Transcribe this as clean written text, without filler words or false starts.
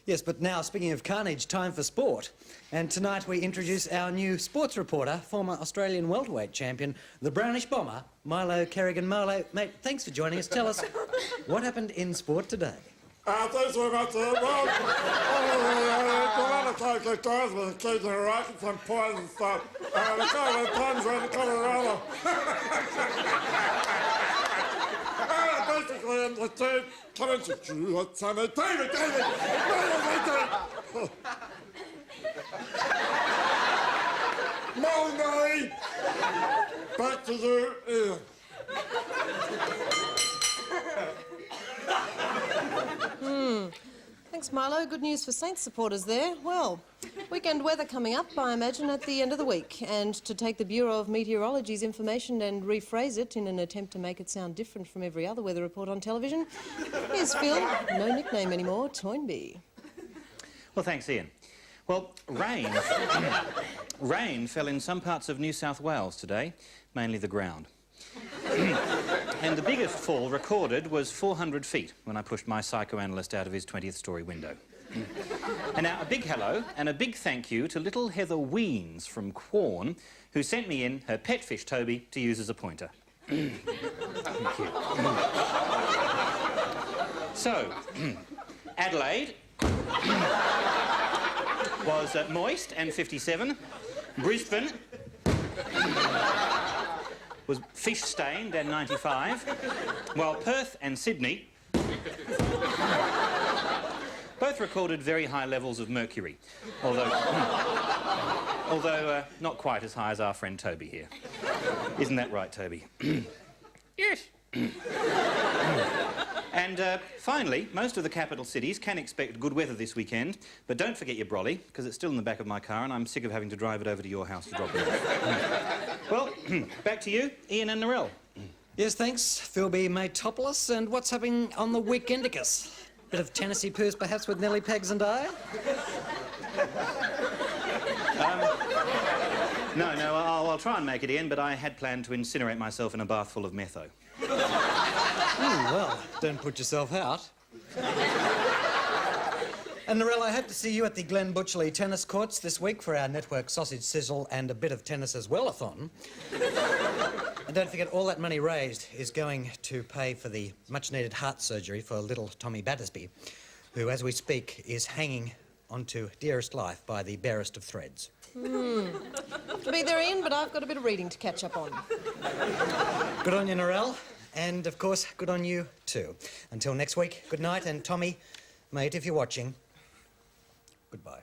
Yes, but now, speaking of carnage, time for sport. And tonight we introduce our new sports reporter, former Australian welterweight champion, the Brownish Bomber, Milo Kerrigan. Milo, mate, thanks for joining us. Tell us, what happened in sport today? Thanks very much. Well, the lot of times they died with the kids and rockets and poison and stuff. The couple of times in Colorado. Basically, in the team, come into you, let's say, David! Molly! Back to you, Ian. Thanks, Milo. Good news for Saints supporters there. Well, weekend weather coming up, I imagine, at the end of the week. And to take the Bureau of Meteorology's information and rephrase it in an attempt to make it sound different from every other weather report on television, here's Phil, no nickname anymore, Toinby. Well, thanks, Ian. Well, rain fell in some parts of New South Wales today, mainly the ground. And the biggest fall recorded was 400 feet when I pushed my psychoanalyst out of his 20th story window. And now a big hello and a big thank you to little Heather Weens from Quorn, who sent me in her pet fish Toby to use as a pointer. Thank you. So, Adelaide was moist and 57. Brisbane was fish-stained and 95, while Perth and Sydney both recorded very high levels of mercury, although not quite as high as our friend Toby here. Isn't that right, Toby? Yes. And finally, most of the capital cities can expect good weather this weekend, but don't forget your brolly, because it's still in the back of my car and I'm sick of having to drive it over to your house to drop it off. Well, back to you, Ian and Narelle. Yes, thanks, Phil B. Matopoulos. And what's happening on the weekendicus? Bit of Tennessee poos, perhaps, with Nelly Pegs and I? No, I'll try and make it, Ian, but I had planned to incinerate myself in a bath full of metho. Well, don't put yourself out. And Narelle, I hope to see you at the Glen Butcherley tennis courts this week for our network sausage sizzle and a bit of tennis as well-a-thon. And don't forget, all that money raised is going to pay for the much-needed heart surgery for little Tommy Battersby, who, as we speak, is hanging onto dearest life by the barest of threads. Have to be there, Ian, but I've got a bit of reading to catch up on. Good on you, Narelle. And, of course, good on you, too. Until next week, good night, and Tommy, mate, if you're watching, goodbye.